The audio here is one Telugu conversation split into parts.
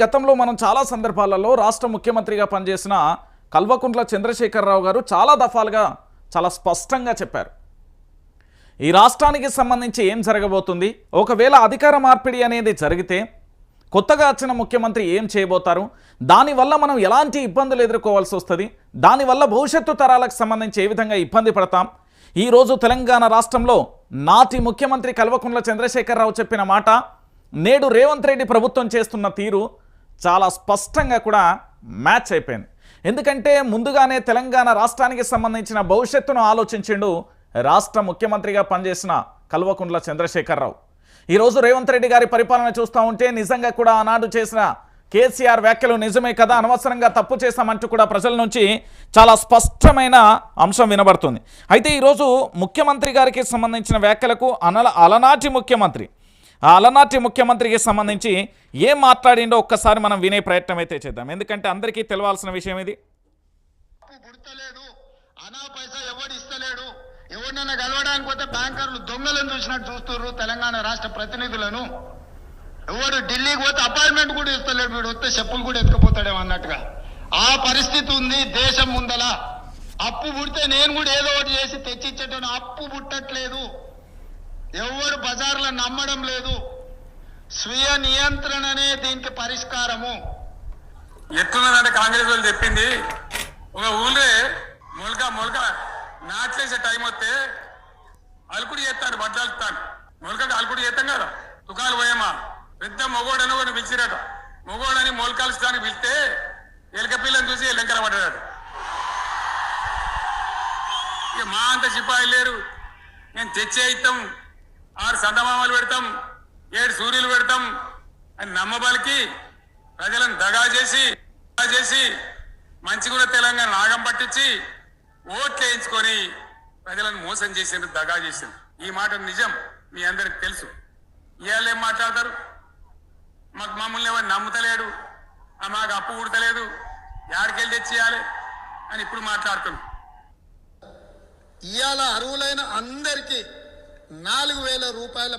గతంలో మనం చాలా సందర్భాలలో రాష్ట్ర ముఖ్యమంత్రిగా పనిచేసిన కల్వకుంట్ల చంద్రశేఖరరావు గారు చాలా దఫాలుగా చాలా స్పష్టంగా చెప్పారు. ఈ రాష్ట్రానికి సంబంధించి ఏం జరగబోతుంది, ఒకవేళ అధికార మార్పిడి అనేది జరిగితే కొత్తగా వచ్చిన ముఖ్యమంత్రి ఏం చేయబోతారు, దానివల్ల మనం ఎలాంటి ఇబ్బందులు ఎదుర్కోవాల్సి వస్తుంది, దానివల్ల భవిష్యత్తు తరాలకు సంబంధించి ఏ విధంగా ఇబ్బంది పడతాం. ఈరోజు తెలంగాణ రాష్ట్రంలో నాటి ముఖ్యమంత్రి కల్వకుంట్ల చంద్రశేఖరరావు చెప్పిన మాట నేడు రేవంత్ రెడ్డి ప్రభుత్వం చేస్తున్న తీరు చాలా స్పష్టంగా కూడా మ్యాచ్ అయిపోయింది. ఎందుకంటే ముందుగానే తెలంగాణ రాష్ట్రానికి సంబంధించిన భవిష్యత్తును ఆలోచించిండు రాష్ట్ర ముఖ్యమంత్రిగా పనిచేసిన కల్వకుంట్ల చంద్రశేఖరరావు. ఈరోజు రేవంత్ రెడ్డి గారి పరిపాలన చూస్తూ ఉంటే నిజంగా కూడా ఆనాడు చేసిన కేసీఆర్ వ్యాఖ్యలు నిజమే కదా, అనవసరంగా తప్పు చేశామంటూ కూడా ప్రజల నుంచి చాలా స్పష్టమైన అంశం వినబడుతుంది. అయితే ఈరోజు ముఖ్యమంత్రి గారికి సంబంధించిన వ్యాఖ్యలకు అలనాటి ముఖ్యమంత్రికి సంబంధించి ఏం మాట్లాడిండో ఒక్కసారి మనం వినే ప్రయత్నం అయితే చేద్దాం. ఎందుకంటే అందరికీ తెలవాల్సిన విషయం ఇది. ఎవరినైనా కలవడానికి పోతే బ్యాంకర్లు దొంగలను చూసినట్టు చూస్తున్నారు తెలంగాణ రాష్ట్ర ప్రతినిధులను. ఎవరు ఢిల్లీకి పోతే అపాయింట్మెంట్ కూడా ఇస్తలేడు, వీడు వస్తే చెప్పులు కూడా ఎత్తుకుపోతాడేమో అన్నట్టుగా ఆ పరిస్థితి ఉంది దేశం ముందల. అప్పు పుడితే నేను కూడా ఏదో ఒకటి చేసి తెచ్చిచ్చేటను, అప్పు పుట్టట్లేదు, ఎవరు బజార్లో నమ్మడం లేదు. స్వీయ నియంత్రణనే దీనికి పరిష్కారము. ఎట్లున్నదంటే కాంగ్రెస్ వాళ్ళు చెప్పింది, ఒక ఊళ్ళే మొలక నాట్లేసే టైం వస్తే అలుకుడు చేస్తాడు, బడ్డాలుతాడు. మొలకకి అలుకుడు చేస్తాం కదా, తుకాలు పోయామా పెద్ద మొగోడని కూడా పిలిచిరాడు. మొగోడని మొలకాల్చడానికి పిలిస్తే ఎలక పిల్లని చూసి ఎల్లంకర పడ్డాడు. ఇక మా అంత సిపాయి లేరు, నేను తెచ్చే ఇస్తాం, 6 సందమామలు పెడతాం, 7 సూర్యులు పెడతాం అని నమ్మబలికి ప్రజలను దగా చేసి మంచిగా తెలంగాణ నాగం పట్టించి ఓట్లు వేయించుకొని ప్రజలను మోసం చేసిండ్రు, దగా చేసిండ్రు. ఈ మాట నిజం, మీ అందరికి తెలుసు. ఇవాళ ఏం మాట్లాడతారు, మమ్మల్ని ఎవరు నమ్ముతలేడు, మాకు అప్పు పుడతలేదు, యాడికెళ్ళి తెచ్చియాలి అని ఇప్పుడు మాట్లాడుతున్నాం. ఇవాళ అర్హులైన అందరికీ 4,000 రూపాయల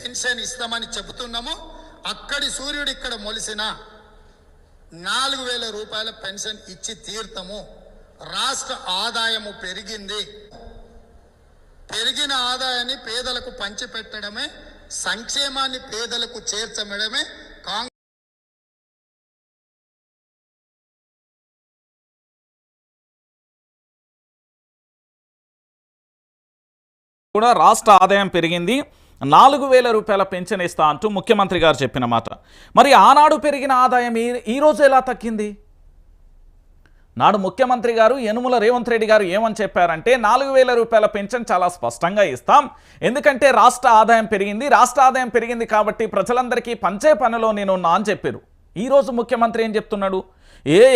పెన్షన్ ఇస్తామని చెబుతున్నాము. అక్కడి సూర్యుడు ఇక్కడ మొలిసిన 4,000 రూపాయల పెన్షన్ ఇచ్చి తీర్థము. రాష్ట్ర ఆదాయము పెరిగింది. పెరిగిన ఆదాయాన్ని పేదలకు పంచిపెట్టడమే, సంక్షేమాన్ని పేదలకు చేర్చడమే కాంగ్రెస్ కూడా రాష్ట్ర ఆదాయం పెరిగింది, 4,000 రూపాయల పెన్షన్ ఇస్తా అంటూ ముఖ్యమంత్రి గారు చెప్పిన మాట. మరి ఆనాడు పెరిగిన ఆదాయం ఈరోజు ఎలా తగ్గింది? నాడు ముఖ్యమంత్రి గారు యనుమల రేవంత్ రెడ్డి గారు ఏమని చెప్పారంటే 4,000 రూపాయల పెన్షన్ చాలా స్పష్టంగా ఇస్తాం, ఎందుకంటే రాష్ట్ర ఆదాయం పెరిగింది కాబట్టి ప్రజలందరికీ పంచే పనిలో నేను అని చెప్పారు. ఈరోజు ముఖ్యమంత్రి ఏం చెప్తున్నాడు,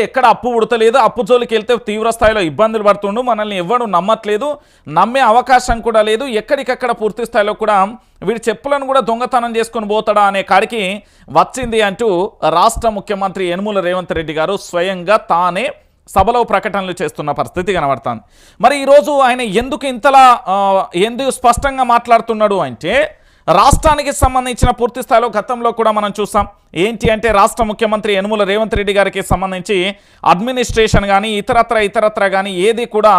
ఎక్కడ అప్పు ఉడతలేదు, అప్పు జోలికి వెళ్తే తీవ్ర స్థాయిలో ఇబ్బందులు పడుతుండు, మనల్ని ఎవ్వడు నమ్మట్లేదు, నమ్మే అవకాశం కూడా లేదు, ఎక్కడికక్కడ పూర్తి స్థాయిలో కూడా వీడి చెప్పులను కూడా దొంగతనం చేసుకొని పోతాడా అనే కాడికి వచ్చింది అంటూ రాష్ట్ర ముఖ్యమంత్రి యనుమల రేవంత్ రెడ్డి గారు స్వయంగా తానే సభలో ప్రకటనలు చేస్తున్న పరిస్థితి కనబడుతుంది. మరి ఈరోజు ఆయన ఎందుకు స్పష్టంగా మాట్లాడుతున్నాడు అంటే, రాష్ట్రానికి సంబంధించిన పూర్తి స్థాయిలో గతంలో కూడా మనం చూసాం. ఏంటి అంటే రాష్ట్ర ముఖ్యమంత్రి యనుమల రేవంత్ రెడ్డి గారికి సంబంధించి అడ్మినిస్ట్రేషన్ కానీ ఇతరత్ర కానీ ఏది కూడా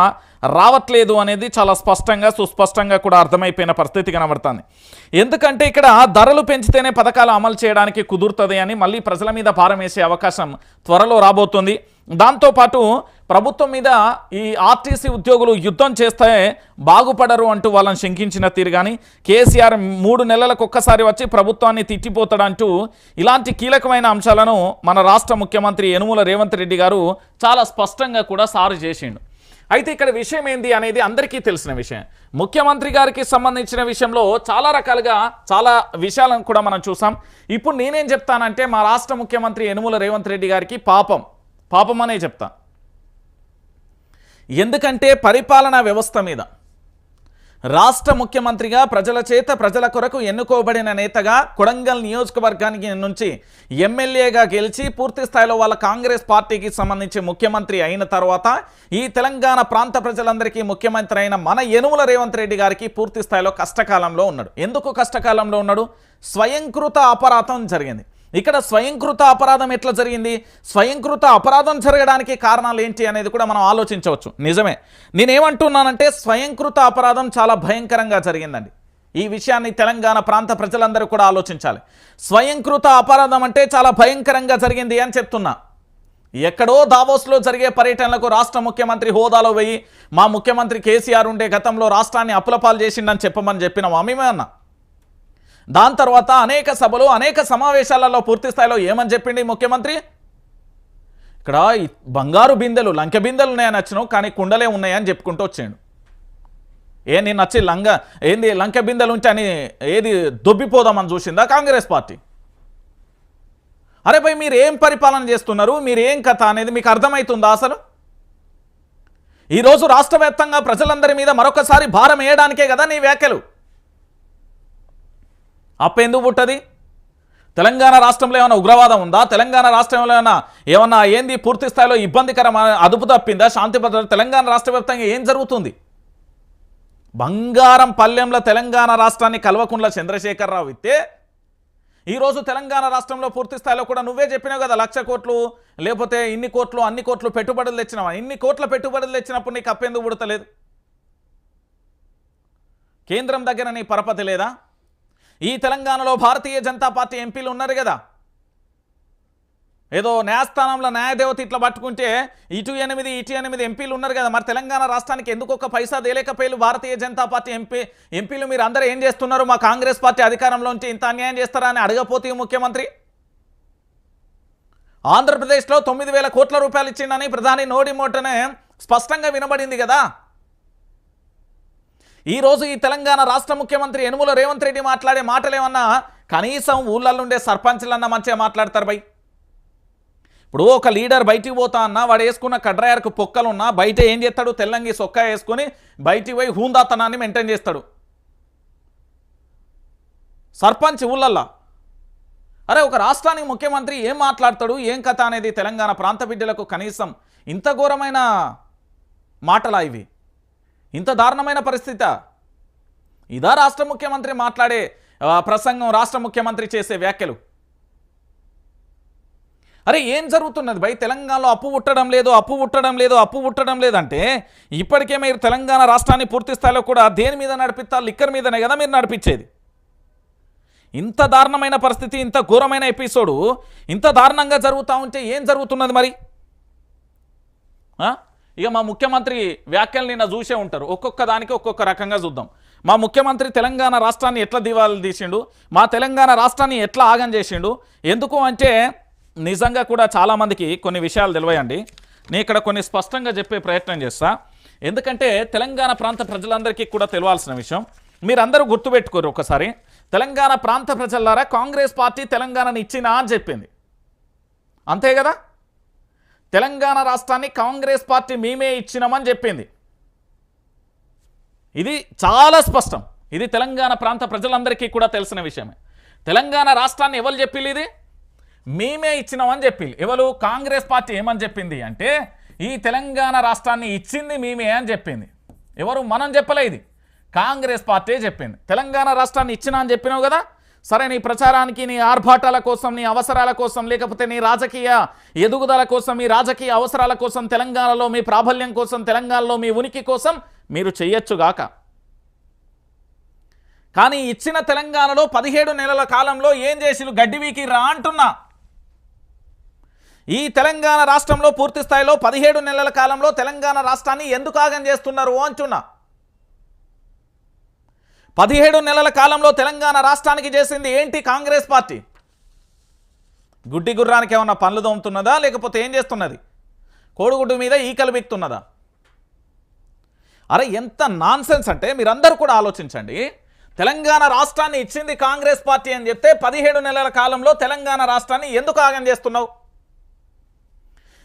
రావట్లేదు అనేది చాలా సుస్పష్టంగా కూడా అర్థమైపోయిన పరిస్థితి కనబడుతుంది. ఎందుకంటే ఇక్కడ ధరలు పెంచితేనే పథకాలు అమలు చేయడానికి కుదురుతుంది అని మళ్ళీ ప్రజల మీద భారం వేసే అవకాశం త్వరలో రాబోతుంది. దాంతోపాటు ప్రభుత్వం మీద ఈ ఆర్టీసీ ఉద్యోగులు యుద్ధం చేస్తే బాగుపడరు అంటూ వాళ్ళని శంకించిన తీరు కానీ, కేసీఆర్ 3 నెలలకు ఒక్కసారి వచ్చి ప్రభుత్వాన్ని తిట్టిపోతాడంటూ ఇలాంటి కీలకమైన అంశాలను మన రాష్ట్ర ముఖ్యమంత్రి యనుమల రేవంత్ రెడ్డి గారు చాలా స్పష్టంగా కూడా సారు చేసిండు. అయితే ఇక్కడ విషయం ఏంది అనేది అందరికీ తెలిసిన విషయం. ముఖ్యమంత్రి గారికి సంబంధించిన విషయంలో చాలా రకాలుగా చాలా విషయాలను కూడా మనం చూసాం. ఇప్పుడు నేనేం చెప్తానంటే మా రాష్ట్ర ముఖ్యమంత్రి యనుమల రేవంత్ రెడ్డి గారికి పాపం అనే చెప్తా. ఎందుకంటే పరిపాలనా వ్యవస్థ మీద రాష్ట్ర ముఖ్యమంత్రిగా ప్రజల కొరకు ఎన్నుకోబడిన నేతగా కొడంగల్ నియోజకవర్గానికి నుంచి ఎమ్మెల్యేగా గెలిచి పూర్తి స్థాయిలో వాళ్ళ కాంగ్రెస్ పార్టీకి సంబంధించి ముఖ్యమంత్రి అయిన తర్వాత ఈ తెలంగాణ ప్రాంత ప్రజలందరికీ ముఖ్యమంత్రి అయిన మన యనుమల రేవంత్ రెడ్డి గారికి పూర్తి స్థాయిలో కష్టకాలంలో ఉన్నాడు. ఎందుకు కష్టకాలంలో ఉన్నాడు? స్వయంకృత అపరాధం జరిగింది. ఇక్కడ స్వయంకృత అపరాధం ఎట్లా జరిగింది, స్వయంకృత అపరాధం జరగడానికి కారణాలు ఏంటి అనేది కూడా మనం ఆలోచించవచ్చు. నిజమే, నేనేమంటున్నానంటే స్వయంకృత అపరాధం చాలా భయంకరంగా జరిగిందండి. ఈ విషయాన్ని తెలంగాణ ప్రాంత ప్రజలందరూ కూడా ఆలోచించాలి. స్వయంకృత అపరాధం అంటే చాలా భయంకరంగా జరిగింది అని చెప్తున్నా. ఎక్కడో దావోస్లో జరిగే పర్యటనలకు రాష్ట్ర ముఖ్యమంత్రి హోదాలో పోయి మా ముఖ్యమంత్రి కేసీఆర్ ఉండే గతంలో రాష్ట్రాన్ని అప్పులపాలు చేసిండని చెప్పమని మేమే అన్నా. దాని తర్వాత అనేక సభలు అనేక సమావేశాలలో పూర్తి స్థాయిలో ఏమని చెప్పిండి ముఖ్యమంత్రి, ఇక్కడ బంగారు బిందెలు లంక బిందెలు ఉన్నాయని నచ్చినావు కానీ కుండలే ఉన్నాయని చెప్పుకుంటూ వచ్చాడు. నేను నచ్చి ఏంది లంక బిందెలు ఉంటే అని ఏది దొబ్బిపోదామని చూసిందా కాంగ్రెస్ పార్టీ? అరే భయ్, మీరు ఏం పరిపాలన చేస్తున్నారు, మీరు ఏం కథ అనేది మీకు అర్థమవుతుందా అసలు? ఈరోజు రాష్ట్ర వ్యాప్తంగా ప్రజలందరి మీద మరొకసారి భారం వేయడానికే కదా నీ వ్యాఖ్యలు. అప్పెందుకు పుట్టది? తెలంగాణ రాష్ట్రంలో ఏమైనా ఉగ్రవాదం ఉందా? తెలంగాణ రాష్ట్రంలో ఏమన్నా ఏంది పూర్తి స్థాయిలో ఇబ్బందికరమైన అదుపు తప్పిందా? శాంతి భద్రత తెలంగాణ రాష్ట్ర వ్యాప్తంగా ఏం జరుగుతుంది? బంగారం పల్లెంలో తెలంగాణ రాష్ట్రాన్ని కల్వకుంట్ల చంద్రశేఖరరావు ఇస్తే ఈరోజు తెలంగాణ రాష్ట్రంలో పూర్తి స్థాయిలో కూడా నువ్వే చెప్పినావు కదా, 1,00,000 కోట్లు లేకపోతే ఇన్ని కోట్లు అన్ని కోట్లు పెట్టుబడులు తెచ్చినావా? ఇన్ని కోట్ల పెట్టుబడులు తెచ్చినప్పుడు నీకు అప్పెందుకు పుడతలేదు? కేంద్రం దగ్గర నీ పరపతి లేదా? ఈ తెలంగాణలో భారతీయ జనతా పార్టీ ఎంపీలు ఉన్నారు కదా, ఏదో న్యాయస్థానంలో న్యాయదేవత ఇట్లా పట్టుకుంటే ఇటు 8 ఎంపీలు ఉన్నారు కదా, మరి తెలంగాణ రాష్ట్రానికి ఎందుకు ఒక పైసా దేలేకపోయారు భారతీయ జనతా పార్టీ ఎంపీలు? మీరు అందరూ ఏం చేస్తున్నారు? మా కాంగ్రెస్ పార్టీ అధికారంలో ఉంటే ఇంత అన్యాయం చేస్తారా అని అడగపోతే ముఖ్యమంత్రి. ఆంధ్రప్రదేశ్లో 9,000 కోట్ల రూపాయలు ఇచ్చిండని ప్రధాని నోడి మోటనే స్పష్టంగా వినబడింది కదా. ఈరోజు ఈ తెలంగాణ రాష్ట్ర ముఖ్యమంత్రి యనుమల రేవంత్ రెడ్డి మాట్లాడే మాటలు ఏమన్నా కనీసం ఊళ్ళల్లో ఉండే సర్పంచ్లన్నా మంచిగా మాట్లాడతారు బై. ఇప్పుడు ఒక లీడర్ బయటికి పోతా అన్నా వాడు వేసుకున్న కడ్రాయర్కు పొక్కలున్నా బయట ఏం చేస్తాడు? తెల్లంగి సొక్కా వేసుకొని బయటికి పోయి హూందాతనాన్ని మెయింటైన్ చేస్తాడు సర్పంచ్ ఊళ్ళల్లో. అరే ఒక రాష్ట్రానికి ముఖ్యమంత్రి ఏం మాట్లాడతాడు, ఏం కథ అనేది తెలంగాణ ప్రాంత బిడ్డలకు కనీసం ఇంత ఘోరమైన మాటలా ఇవి? ఇంత దారుణమైన పరిస్థితి ఇదా రాష్ట్ర ముఖ్యమంత్రి మాట్లాడే ప్రసంగం, రాష్ట్ర ముఖ్యమంత్రి చేసే వ్యాఖ్యలు? అరే ఏం జరుగుతున్నది భయ్? తెలంగాణలో అప్పు పుట్టడం లేదంటే ఇప్పటికే మీరు తెలంగాణ రాష్ట్రాన్ని పూర్తి స్థాయిలో కూడా దేని మీద నడిపిస్తారు? లిక్కర్ మీదనే కదా మీరు నడిపించేది. ఇంత దారుణమైన పరిస్థితి, ఇంత ఘోరమైన ఎపిసోడు ఇంత దారుణంగా జరుగుతూ ఉంటే ఏం జరుగుతున్నది మరి? ఇక మా ముఖ్యమంత్రి వ్యాఖ్యలు నిన్న చూసే ఉంటారు, ఒక్కొక్క దానికి ఒక్కొక్క రకంగా చూద్దాం. మా ముఖ్యమంత్రి తెలంగాణ రాష్ట్రాన్ని ఎట్లా దివాళీ తీసిండు, మా తెలంగాణ రాష్ట్రాన్ని ఎట్లా ఆగం చేసిండు. ఎందుకు అంటే నిజంగా కూడా చాలామందికి కొన్ని విషయాలు తెలియయండి. నేను ఇక్కడ కొన్ని స్పష్టంగా చెప్పే ప్రయత్నం చేస్తా. ఎందుకంటే తెలంగాణ ప్రాంత ప్రజలందరికీ కూడా తెలియాల్సిన విషయం, మీరందరూ గుర్తుపెట్టుకోరు ఒకసారి. తెలంగాణ ప్రాంత ప్రజలారా, కాంగ్రెస్ పార్టీ తెలంగాణని ఇచ్చినా అని చెప్పింది, అంతే కదా? తెలంగాణ రాష్ట్రాన్ని కాంగ్రెస్ పార్టీ మేమే ఇచ్చినామని చెప్పింది. ఇది చాలా స్పష్టం, ఇది తెలంగాణ ప్రాంత ప్రజలందరికీ కూడా తెలిసిన విషయమే. తెలంగాణ రాష్ట్రాన్ని ఎవరు చెప్పింది? ఇది మేమే ఇచ్చినామని చెప్పింది. ఎవరు? కాంగ్రెస్ పార్టీ ఏమని చెప్పింది అంటే ఈ తెలంగాణ రాష్ట్రాన్ని ఇచ్చింది మేమే అని చెప్పింది. ఎవరు? మనం చెప్పలే, ఇది కాంగ్రెస్ పార్టీ చెప్పింది. తెలంగాణ రాష్ట్రాన్ని ఇచ్చినా అని చెప్పినావు కదా, సరే నీ ప్రచారానికి, నీ ఆర్భాటాల కోసం, నీ అవసరాల కోసం, లేకపోతే నీ రాజకీయ ఎదుగుదల కోసం, మీ రాజకీయ అవసరాల కోసం, తెలంగాణలో మీ ప్రాబల్యం కోసం, తెలంగాణలో మీ ఉనికి కోసం మీరు చెయ్యొచ్చుగాక. కానీ ఇచ్చిన తెలంగాణలో 17 నెలల కాలంలో ఏం చేసిరు? గడ్డి వీకి రా అంటున్నా. ఈ తెలంగాణ రాష్ట్రంలో పూర్తి స్థాయిలో 17 నెలల కాలంలో తెలంగాణ రాష్ట్రాన్ని ఎందుకు ఆగం చేస్తున్నారు అంటున్నా. 17 నెలల కాలంలో తెలంగాణ రాష్ట్రానికి చేసింది ఏంటి కాంగ్రెస్ పార్టీ? గుడ్డి గుర్రానికి ఏమన్నా పనులు దోముతున్నదా, లేకపోతే ఏం చేస్తున్నది? కోడిగుడ్డు మీద ఈకలు బిక్తున్నదా? అరే ఎంత నాన్సెన్స్ అంటే మీరందరూ కూడా ఆలోచించండి. తెలంగాణ రాష్ట్రాన్ని ఇచ్చింది కాంగ్రెస్ పార్టీ అని చెప్తే 17 నెలల కాలంలో తెలంగాణ రాష్ట్రాన్ని ఎందుకు ఆగం చేస్తున్నావు?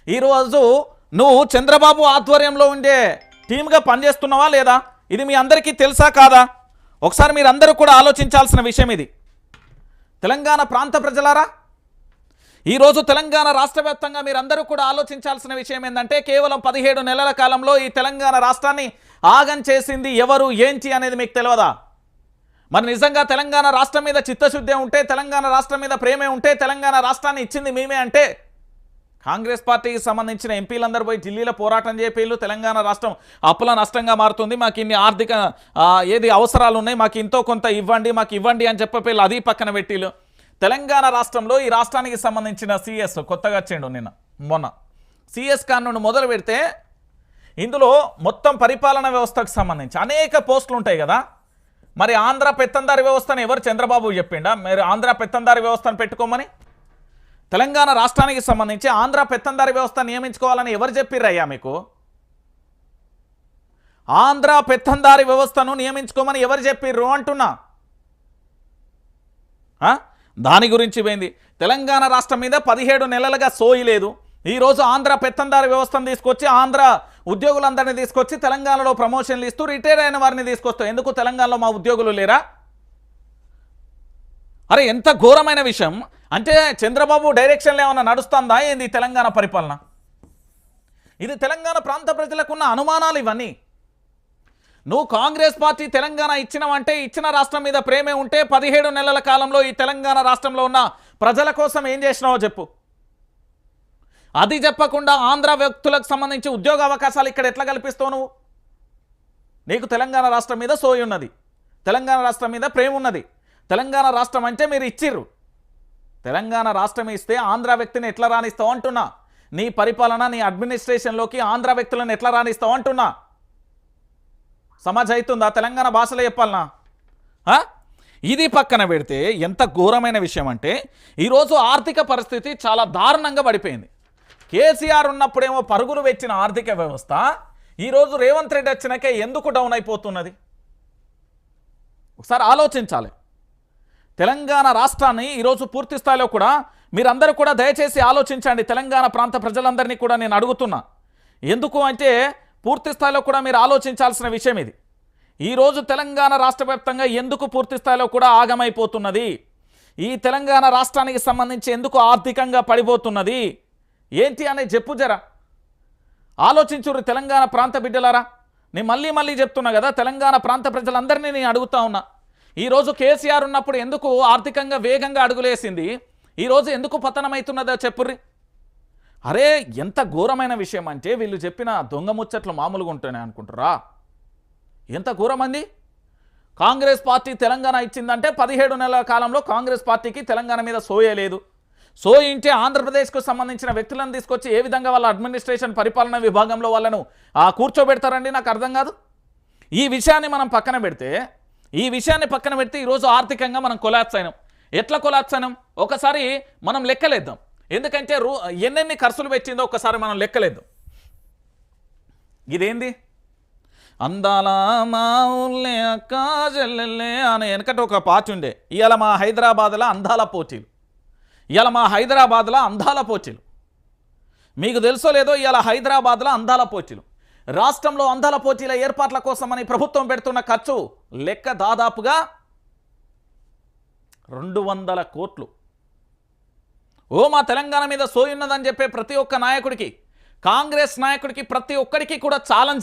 ఈరోజు నువ్వు చంద్రబాబు ఆధ్వర్యంలో ఉండే టీమ్గా పనిచేస్తున్నావా లేదా? ఇది మీ అందరికీ తెలుసా కాదా? ఒకసారి మీరందరూ కూడా ఆలోచించాల్సిన విషయం ఇది. తెలంగాణ ప్రాంత ప్రజలారా, ఈరోజు తెలంగాణ రాష్ట్ర వ్యాప్తంగా మీరందరూ కూడా ఆలోచించాల్సిన విషయం ఏంటంటే కేవలం 17 నెలల కాలంలో ఈ తెలంగాణ రాష్ట్రాన్ని ఆగం చేసింది ఎవరు, ఏంటి అనేది మీకు తెలియదా? మరి నిజంగా తెలంగాణ రాష్ట్రం మీద చిత్తశుద్ధి ఉంటే, తెలంగాణ రాష్ట్రం మీద ప్రేమే ఉంటే, తెలంగాణ రాష్ట్రాన్ని ఇచ్చింది మేమే అంటే కాంగ్రెస్ పార్టీకి సంబంధించిన ఎంపీలందరూ పోయి ఢిల్లీలో పోరాటం చేపేళ్ళు తెలంగాణ రాష్ట్రం అప్పుల నష్టంగా మారుతుంది, మాకు ఇన్ని ఆర్థిక ఏది అవసరాలు ఉన్నాయి, మాకు ఇంతో కొంత ఇవ్వండి, మాకు ఇవ్వండి అని చెప్పేళ్ళు అది పక్కన పెట్టిళ్ళు. తెలంగాణ రాష్ట్రంలో ఈ రాష్ట్రానికి సంబంధించిన సిఎస్ కొత్తగా వచ్చిండు నిన్న మొన్న సిఎస్ కాను మొదలు పెడితే ఇందులో మొత్తం పరిపాలన వ్యవస్థకు సంబంధించి అనేక పోస్టులు ఉంటాయి కదా. మరి ఆంధ్ర పెత్తందారి వ్యవస్థను ఎవరు చంద్రబాబు చెప్పిండా మీరు ఆంధ్ర పెత్తందారి వ్యవస్థను పెట్టుకోమని? తెలంగాణ రాష్ట్రానికి సంబంధించి ఆంధ్ర పెత్తందారి వ్యవస్థ నియమించుకోవాలని ఎవరు చెప్పిర్రయ్యా మీకు? ఆంధ్ర పెత్తందారి వ్యవస్థను నియమించుకోమని ఎవరు చెప్పిర్రు అంటున్నా. దాని గురించి పోయింది. తెలంగాణ రాష్ట్రం మీద 17 నెలలుగా సోయి లేదు. ఈరోజు ఆంధ్ర పెత్తందారి వ్యవస్థను తీసుకొచ్చి ఆంధ్ర ఉద్యోగులందరినీ తీసుకొచ్చి తెలంగాణలో ప్రమోషన్లు ఇస్తూ రిటైర్ అయిన వారిని తీసుకొస్తాం. ఎందుకు తెలంగాణలో మా ఉద్యోగులు లేరా? అరే ఎంత ఘోరమైన విషయం అంటే చంద్రబాబు డైరెక్షన్లో ఏమన్నా నడుస్తుందా ఏంది తెలంగాణ పరిపాలన? ఇది తెలంగాణ ప్రాంత ప్రజలకున్న అనుమానాలు ఇవన్నీ. నువ్వు కాంగ్రెస్ పార్టీ తెలంగాణ ఇచ్చినవంటే ఇచ్చిన రాష్ట్రం మీద ప్రేమే ఉంటే 17 నెలల కాలంలో ఈ తెలంగాణ రాష్ట్రంలో ఉన్న ప్రజల కోసం ఏం చేసినావో చెప్పు. అది చెప్పకుండా ఆంధ్ర వ్యక్తులకు సంబంధించి ఉద్యోగ అవకాశాలు ఇక్కడ ఎట్లా కల్పిస్తావు నువ్వు? నీకు తెలంగాణ రాష్ట్రం మీద సోయి ఉన్నది, తెలంగాణ రాష్ట్రం మీద ప్రేమ ఉన్నది. తెలంగాణ రాష్ట్రం అంటే మీరు ఇచ్చిర్రు. తెలంగాణ రాష్ట్రం ఇస్తే ఆంధ్ర వ్యక్తిని ఎట్లా రాణిస్తావు అంటున్నా. నీ పరిపాలన నీ అడ్మినిస్ట్రేషన్లోకి ఆంధ్ర వ్యక్తులను ఎట్లా రాణిస్తావు అంటున్నా. సమాజ్ అవుతుందా? తెలంగాణ భాషలో చెప్పాలనా? ఇది పక్కన పెడితే ఎంత ఘోరమైన విషయం అంటే ఈరోజు ఆర్థిక పరిస్థితి చాలా దారుణంగా పడిపోయింది. కేసీఆర్ ఉన్నప్పుడేమో పరుగులు వెచ్చిన ఆర్థిక వ్యవస్థ ఈరోజు రేవంత్ రెడ్డి వచ్చినాకే ఎందుకు డౌన్ అయిపోతున్నది? ఒకసారి ఆలోచించాలి. తెలంగాణ రాష్ట్రాన్ని ఈరోజు పూర్తి స్థాయిలో కూడా మీరందరూ కూడా దయచేసి ఆలోచించండి. తెలంగాణ ప్రాంత ప్రజలందరినీ కూడా నేను అడుగుతున్నా. ఎందుకు అంటే పూర్తి స్థాయిలో కూడా మీరు ఆలోచించాల్సిన విషయం ఇది. ఈరోజు తెలంగాణ రాష్ట్ర వ్యాప్తంగా ఎందుకు పూర్తి స్థాయిలో కూడా ఆగమైపోతున్నది? ఈ తెలంగాణ రాష్ట్రానికి సంబంధించి ఎందుకు ఆర్థికంగా పడిపోతున్నది ఏంటి అనేది చెప్పు జరా. ఆలోచించుర్రు తెలంగాణ ప్రాంత బిడ్డలారా. నేను మళ్ళీ చెప్తున్నా కదా, తెలంగాణ ప్రాంత ప్రజలందరినీ నేను అడుగుతా ఉన్నా. ఈరోజు కేసీఆర్ ఉన్నప్పుడు ఎందుకు ఆర్థికంగా వేగంగా అడుగులేసింది, ఈరోజు ఎందుకు పతనమవుతున్నదో చెప్పుర్రి. అరే ఎంత ఘోరమైన విషయం అంటే వీళ్ళు చెప్పిన దొంగ ముచ్చట్లు మామూలుగా ఉంటున్నాయి అనుకుంటారా? ఎంత ఘోరమంది. కాంగ్రెస్ పార్టీ తెలంగాణ ఇచ్చిందంటే 17 నెలల కాలంలో కాంగ్రెస్ పార్టీకి తెలంగాణ మీద సోయలేదు. సోయింటే ఆంధ్రప్రదేశ్కు సంబంధించిన వ్యక్తులను తీసుకొచ్చి ఏ విధంగా వాళ్ళ అడ్మినిస్ట్రేషన్ పరిపాలన విభాగంలో వాళ్ళను కూర్చోబెడతారండి? నాకు అర్థం కాదు. ఈ విషయాన్ని మనం పక్కన పెడితే ఈరోజు ఆర్థికంగా మనం కొలాప్స్ అయినాం. ఎట్లా కొలాప్స్ అయినాం ఒకసారి మనం లెక్కలేద్దాం. ఎందుకంటే ఎన్నెన్ని ఖర్చులు పెట్టిందో ఒకసారి మనం లెక్కలేద్దాం. ఇదేంది? అందాల మా ఊళ్ళే అక్క చెల్లెల్లే అనే వెనకట ఒక పాట ఉండే. ఇవాళ మా హైదరాబాద్లో అందాల పోటీలు. మీకు తెలుసో లేదో ఇవాళ హైదరాబాద్లో అందాల పోటీలు. రాష్ట్రంలో అందాల పోటీల ఏర్పాట్ల కోసమని ప్రభుత్వం పెడుతున్న ఖర్చు లెక్క దాదాపుగా 200 కోట్లు. మా తెలంగాణ మీద సోయున్నదని చెప్పే ప్రతి ఒక్క నాయకుడికి, కాంగ్రెస్ నాయకుడికి, ప్రతి ఒక్కడికి కూడా ఛాలెంజ్ ఇది.